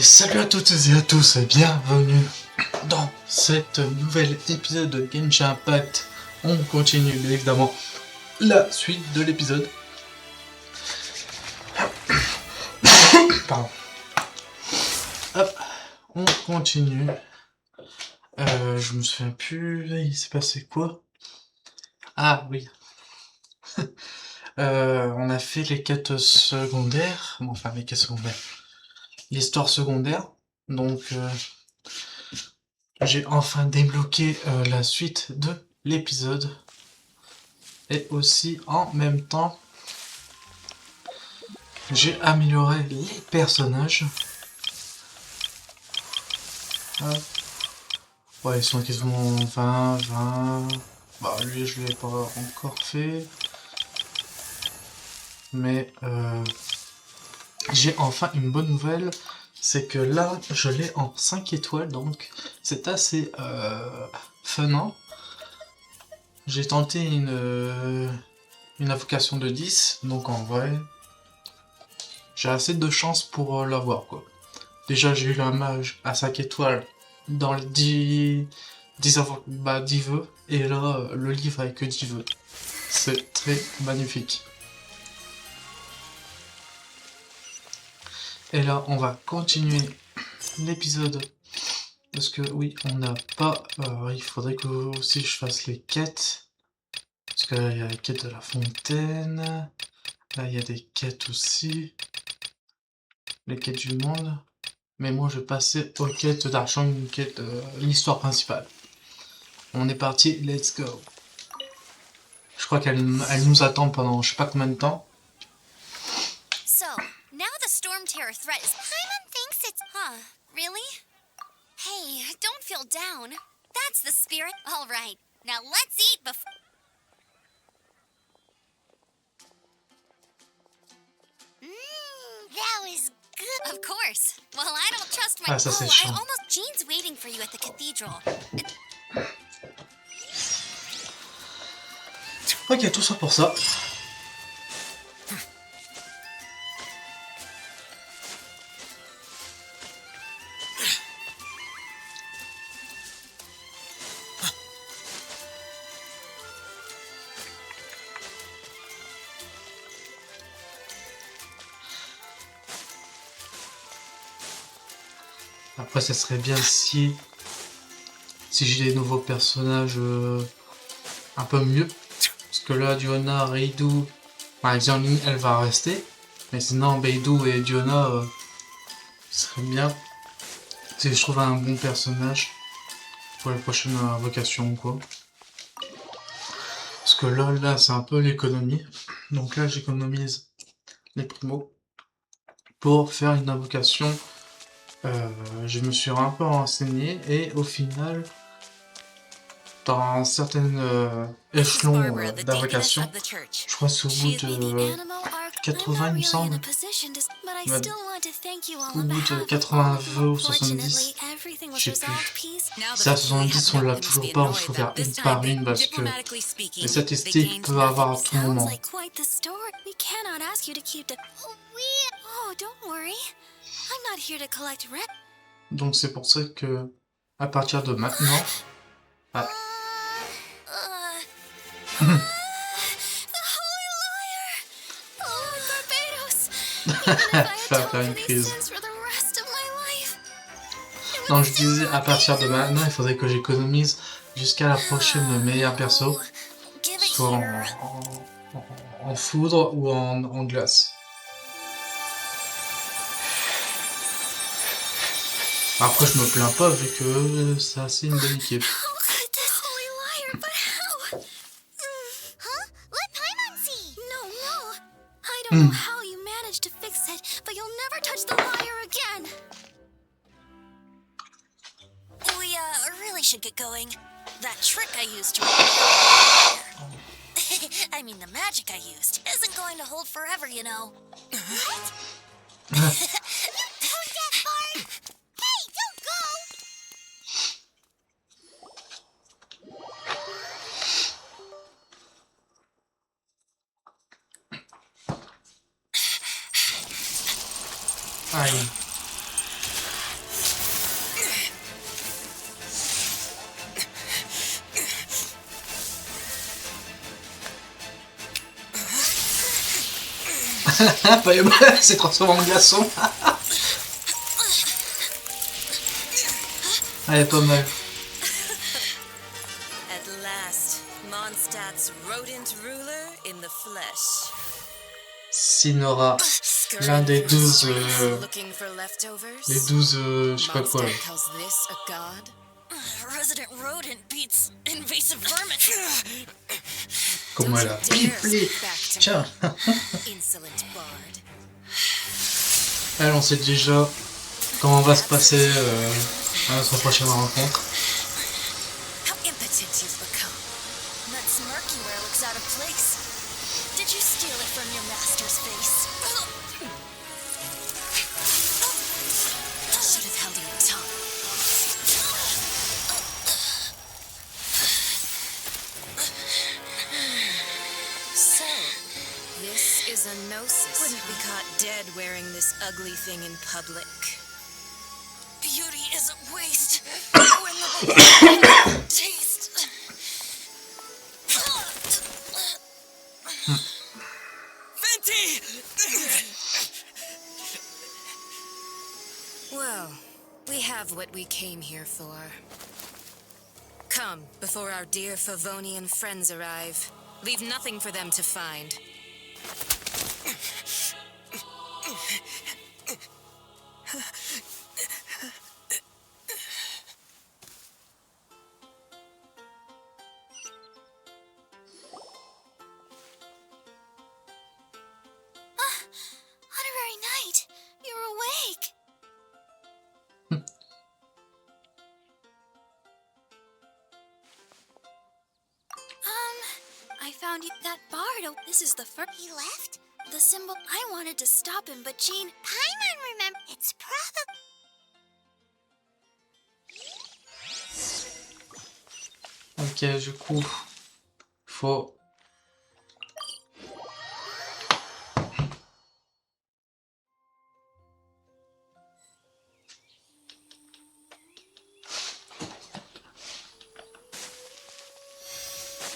Salut à toutes et à tous et bienvenue dans cet nouvel épisode de Genshin Impact. On continue bien évidemment la suite de l'épisode. Pardon. Hop, on continue. Je me souviens plus, il s'est passé quoi? Ah oui. On a fait les quêtes secondaires. Bon, enfin les quêtes secondaires. L'histoire secondaire. Donc j'ai enfin débloqué la suite de l'épisode. Et aussi en même temps, j'ai amélioré les personnages. Ouais, ils sont quasiment 20. Bah lui je l'ai pas encore fait. Mais j'ai enfin une bonne nouvelle. C'est que là, je l'ai en 5 étoiles. Donc c'est assez funant. J'ai tenté une invocation de 10. Donc en vrai, j'ai assez de chance pour l'avoir quoi. Déjà j'ai eu un mage à 5 étoiles dans les 10 vœux. Et là, le livre avec que 10 vœux. C'est très magnifique. Et là, on va continuer l'épisode. Parce que oui, on n'a pas... il faudrait que aussi je fasse les quêtes. Parce que là, il y a la quête de la fontaine. Là, il y a des quêtes aussi. Les quêtes du monde. Mais moi, je vais passer aux quêtes d'argent, une quête, l'histoire principale. On est parti, let's go. Je crois qu'elle nous attend pendant je sais pas combien de temps. So, now the Storm Terror threat is... Paimon thinks it's... Huh, really? Hey, don't feel down. That's the spirit. All right, now let's eat before... That was good. Of course. Well, I don't trust my... Ah, ça c'est I chiant. almost... Jean's waiting for you at the cathedral. Ok, tout ça pour ça. Après, ça serait bien si j'ai des nouveaux personnages un peu mieux. Parce que là, Diona, Reidou, par exemple, elle va rester. Mais sinon, Beidou et Diona, ce serait bien si je trouve un bon personnage pour les prochaines invocations ou quoi. Parce que là, c'est un peu l'économie. Donc là, j'économise les primos pour faire une invocation. Je me suis un peu renseigné et au final, dans certains échelons d'invocation, je crois que c'est au bout de 80 il me semble, au bout de 80 vœux ou 70, je sais plus. Ça, 70 on l'a toujours pas, il faut faire une par une parce que les statistiques peuvent avoir à tout moment. Donc c'est pour ça que à partir de maintenant, ah. faire une crise. Non, je disais à partir de maintenant, il faudrait que j'économise jusqu'à la prochaine meilleure perso, soit en foudre ou en glace. Après, je me plains pas vu que c'est assez une bonne équipe. Should get going. That trick I used to... I mean, the magic I used isn't going to hold forever, you know. What? Who's that, Bard? Hey, don't go! Aïe. Fireball s'est transformé en glaçon. Elle est pas mal. At last, Mondstadt's rodent ruler in the flesh. Sinora, l'un des 12... Looking for leftovers? les 12... je sais pas quoi. Mondstadt calls this a god? Resident rodent beats invasive vermin. Comment elle a piflé. Tiens. Insolent bard. Elle, on sait déjà comment va se passer notre prochaine rencontre. How impotent you've become. That smirk you wear looks out of place. Did you steal it from your master's face? Should have held your tongue. So, this is a gnosis. Wouldn't be caught dead wearing this ugly thing in public. Beauty is a waste. When the taste. Venti! Well, we have what we came here for. Come, before our dear Favonian friends arrive. Leave nothing for them to find. Honorary Knight, you're awake. I found you that bard. This is the first. He left? The symbol. I wanted to stop him, but Jean. Paimon, remember? It's probably. Ok, du coup, faut...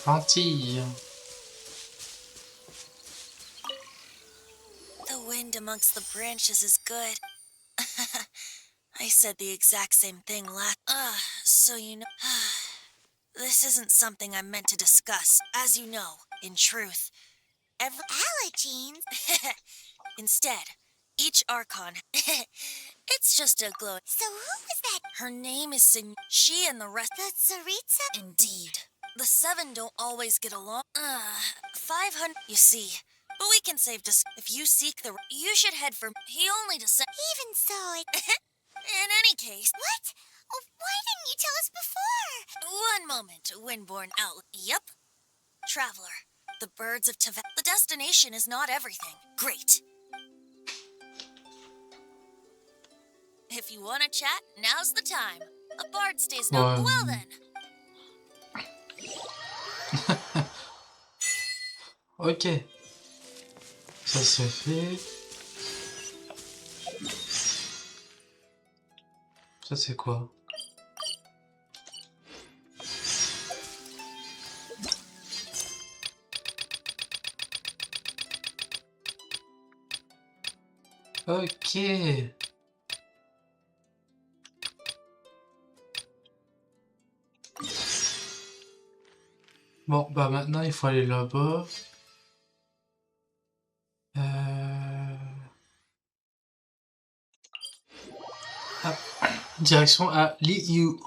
Lentille. The wind amongst the branches is good. I said the exact same thing last. So you know. This isn't something I meant to discuss. As you know, in truth, every. Allergenes? Instead, each Archon. It's just a glow. So who was that? Her name is Sin. She and the rest. The Tsaritsa? Indeed. The 7 don't always get along. 500. You see. But we can save this. If you seek the. You should head for. He only descend. Even so, it. In any case. What? Oh, why didn't you tell us before? One moment, Windborn Owl. Yep. Traveler. The birds of Tavette. The destination is not everything. Great. If you want to chat, now's the time. A bard stays now. Ouais. Well then. Ok. Ça c'est fait. Ça c'est quoi? Ok. Bon, bah maintenant il faut aller là-bas. Ah, direction à Liu.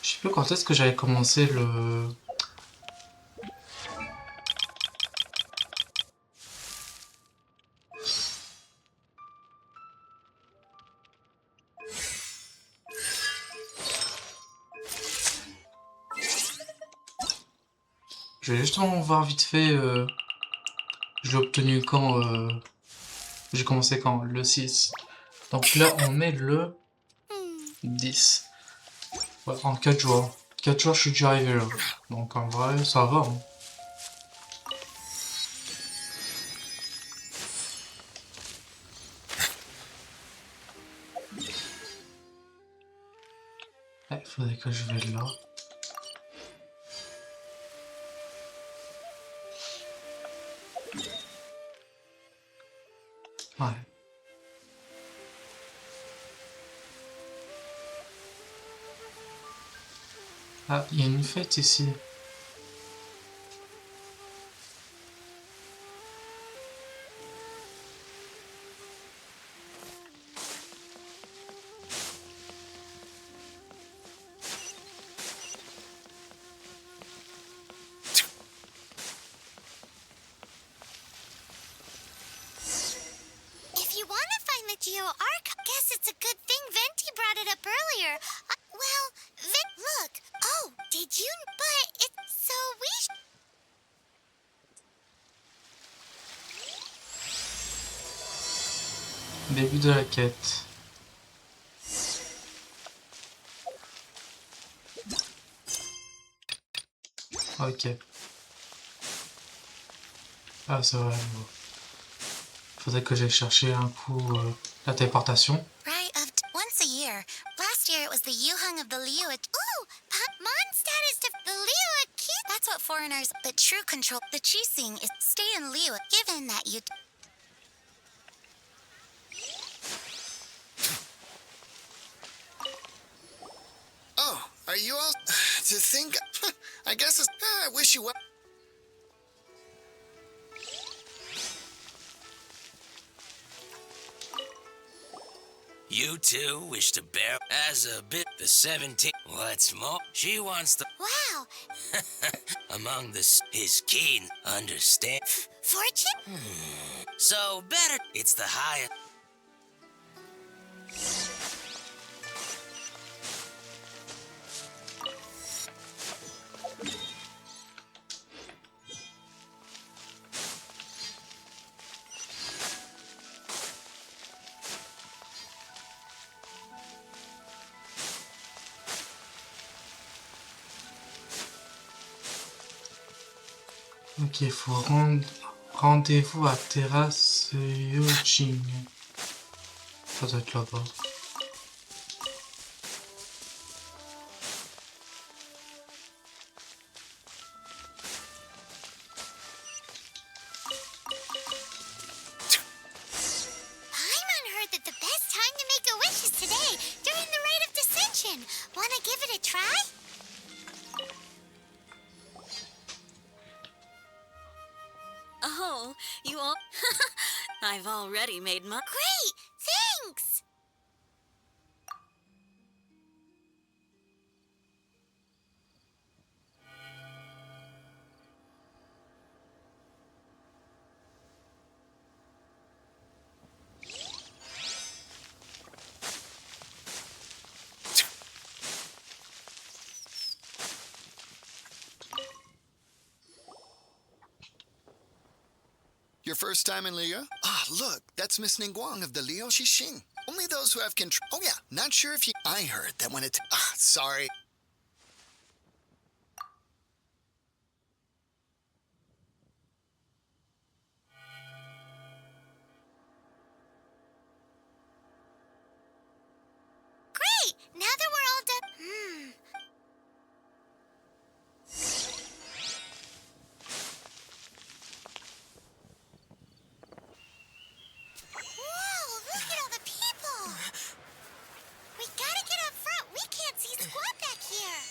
Je sais plus quand est-ce que j'avais commencé le... Je vais justement voir vite fait Je l'ai obtenu quand j'ai commencé quand? Le 6. Donc là, on est le 10. Ouais, en 4 jours. 4 jours, je suis déjà arrivé là. Donc en vrai, ça va. Hein. Il faudrait que je vais là. Ouais. Ah, il y a une fête ici. If you want to find the Geo Arc, guess it's a good thing Venti brought it up earlier. Well, look. Oh, did you? But it's so Début de la quête. Ok. Ah, c'est vrai. Bon. Faudrait que j'aille chercher un coup la téléportation. Right, once a year. Last year it was the Yuhung of the Liyue. Ooh, Mondstadt is the Liyue Qi. That's what foreigners, but true control. The Qixing is stay in Liyue, given that you. Oh, are you all to think? I guess it's. I wish you well. You two wish to bear as a bit the 17. What's more, she wants to. Wow, Among his keen understand. fortune? So better. It's the highest. Ok, faut rendre rendez-vous à Terrasse Yojing. Ça doit être là-bas. Paimon heard that the best time to make a wish is today, during the Rite of Dissension. Wanna give it a try? Oh, you all. I've already made my. Great, thanks! Your first time in Liyue? Ah, look, that's Miss Ningguang of the Liu Xixing. Only those who have control. Oh yeah, not sure if you. I heard that when it. Ah, sorry. Great! Now that we're all done. Whoa, look at all the people! We gotta get up front. We can't see squat back here.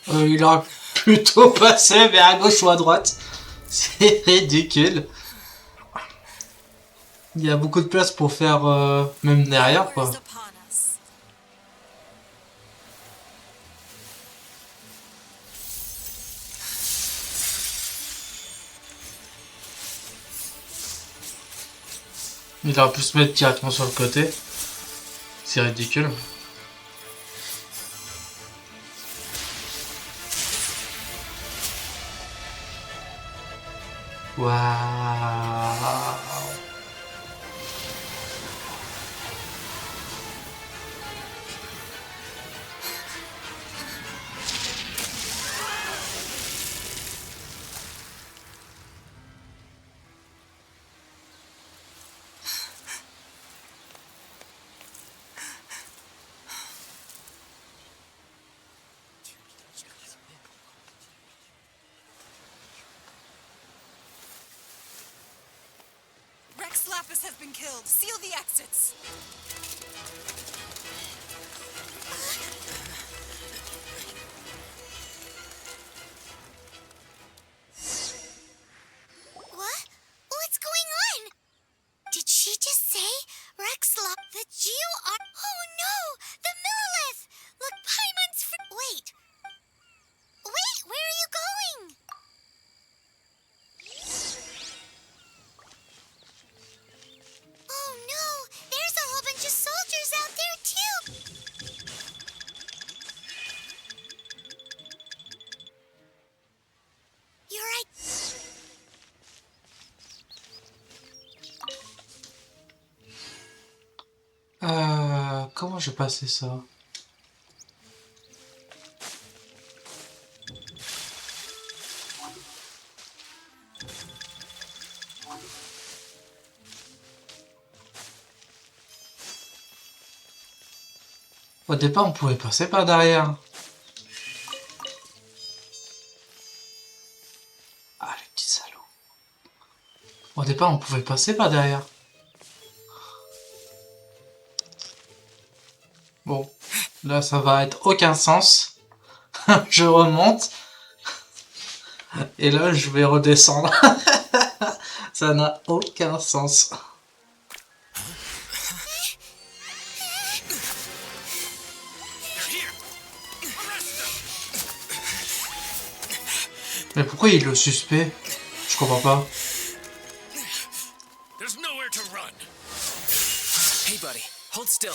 Il aurait plutôt passé vers à gauche ou à droite. C'est ridicule. Il y a beaucoup de place pour faire même derrière quoi. Hours upon us. Il aurait pu se mettre directement sur le côté. C'est ridicule. Waouh. Rex Lapis has been killed. Seal the exits. What? What's going on? Did she just say Rexla? The Geo-R? Oh no! The Millilith! Look, Paimon's Wait! Wait, where are you going? Oh no! There's a whole bunch of soldiers out there too! You're right. Comment j'ai passé ça? Au départ, on pouvait passer par derrière. Ah, les petits salauds. Au départ, on pouvait passer par derrière. Bon, là, ça va être aucun sens. Je remonte. Et là, je vais redescendre. Ça n'a aucun sens. Mais pourquoi il est le suspect? Je comprends pas. There's nowhere to run. Hey, buddy, hold still.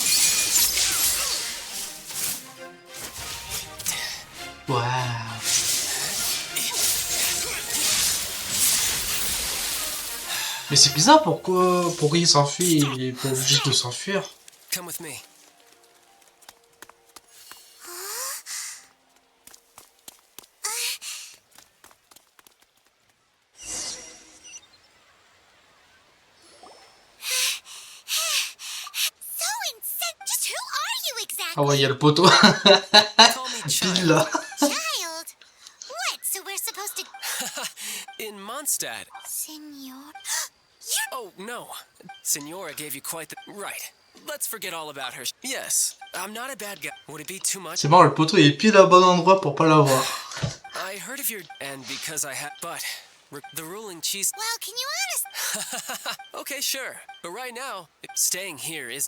Waouh. Mais c'est bizarre, pourquoi il s'enfuit? Il est pas obligé de s'enfuir. Come with me. So insane! Just who are you exactly? Ah ouais, il y a le poteau. Call me Pile Child. là. Child? What? So we're supposed to... In Mondstadt. Senor? Oh, no. Senora gave you quite the... Right. Let's forget all about her. Yes, I'm not a bad guy. Would it be too much? C'est marrant, le poteau il est pile au bon endroit pour pas l'avoir. I heard of your... And because I had... But... The ruling cheese... Well, can you honest... Okay, sure. But right now, staying here is...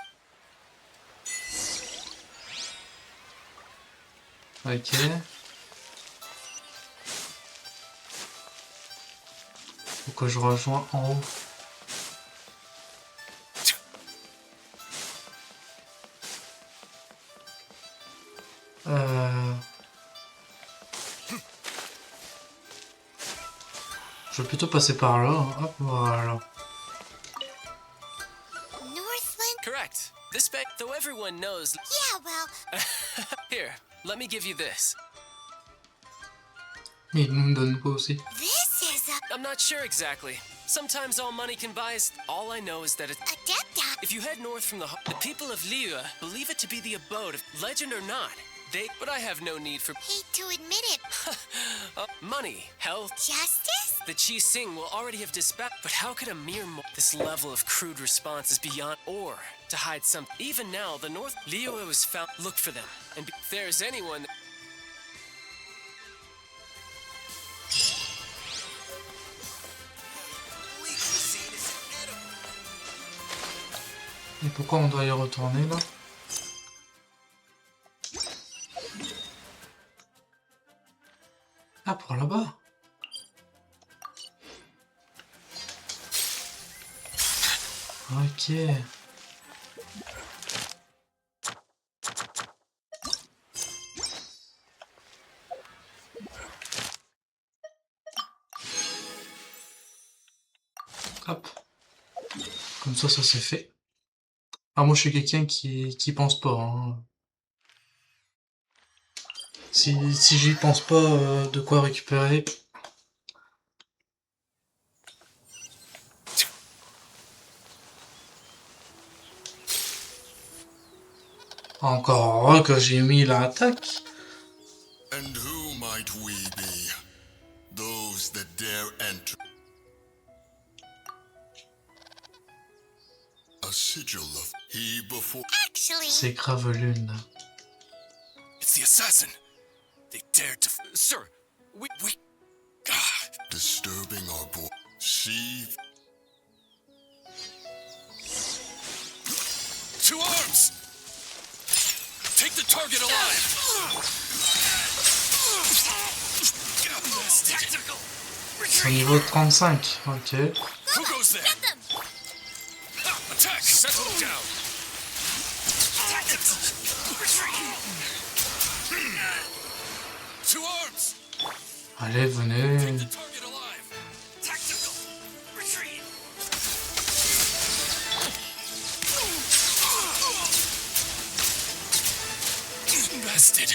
Ok. Faut que je rejoins en haut. Je vais plutôt passer par là. Hop, voilà. Northland? Correct. This bank, though everyone knows... Yeah, well... Here, let me give you this. Mais il nous donne quoi aussi? This is a... I'm not sure exactly. Sometimes all money can buy is... All I know is that it's... Adepta? If you head north from the people of Liyue believe it to be the abode of legend or not. But I have no need for Hate to admit it. money, health. Justice? The Chi Sing will already have dispatched. But how could a mere this level of crude response is beyond or to hide some? Even now, the North Liyue was found. Look for them, and if there is anyone. Et pourquoi on doit y retourner là? Ah, pour là-bas. Ok. Hop. Comme ça c'est fait. Ah, moi je suis quelqu'un qui pense pas. Hein. Si j'y pense pas de quoi récupérer. Encore heureux que j'ai mis l'attaque. And who might we be? Those that dare enter. A sigil of he before. Actually, C'est Gravelune. It's the assassin. They dared to. Sir, we. Disturbing our boy. See. To arms! Take the target alive! Tactical! C'est au niveau 35. Ok. Who goes there? get them! Attack! Settle them down! To arms! Allez, venez. The target alive! Tactical! Retreat! Bested!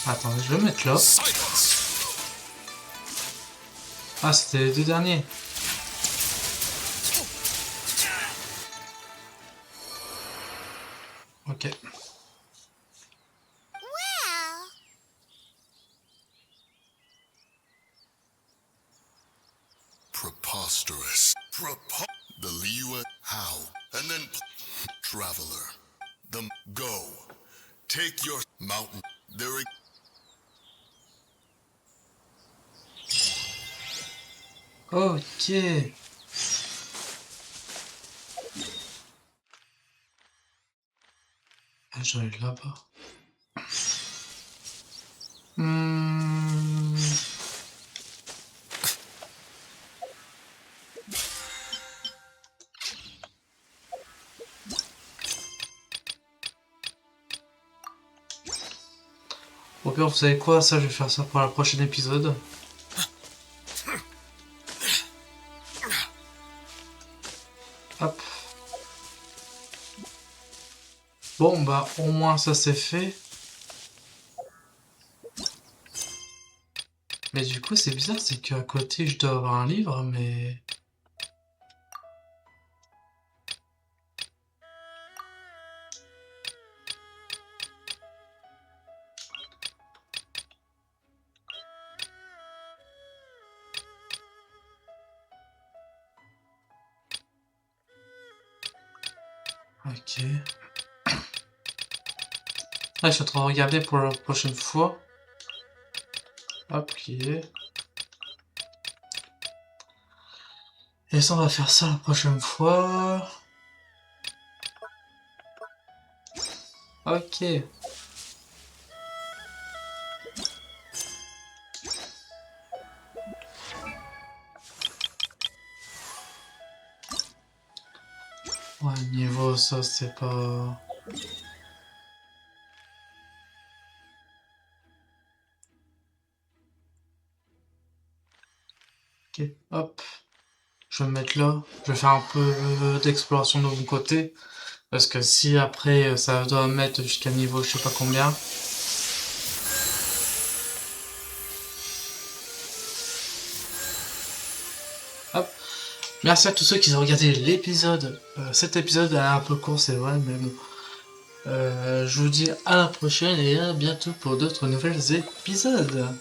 Attendez, je vais le mettre là. Silence! Ah, c'était les deux derniers. Ok. Well, Preposterous. The Liyue. How? And then traveler. The go. Take your mountain. There. Ok. Ah, j'en ai là-bas. Au pire, vous savez quoi? Ça, je vais faire ça pour le prochain épisode. Hop. Bon, bah, au moins ça c'est fait. Mais du coup, c'est bizarre, c'est qu'à côté, je dois avoir un livre, mais... Ok. Ah, je suis en train de regarder pour la prochaine fois. Hop, qui est. Et ça, on va faire ça la prochaine fois. Ok. Ouais, niveau ça, c'est pas... Ok, hop. Je vais me mettre là. Je vais faire un peu d'exploration de mon côté. Parce que si après ça doit mettre jusqu'à niveau je sais pas combien. Hop. Merci à tous ceux qui ont regardé l'épisode. Cet épisode est un peu court, c'est vrai, mais bon. Je vous dis à la prochaine et à bientôt pour d'autres nouvelles épisodes.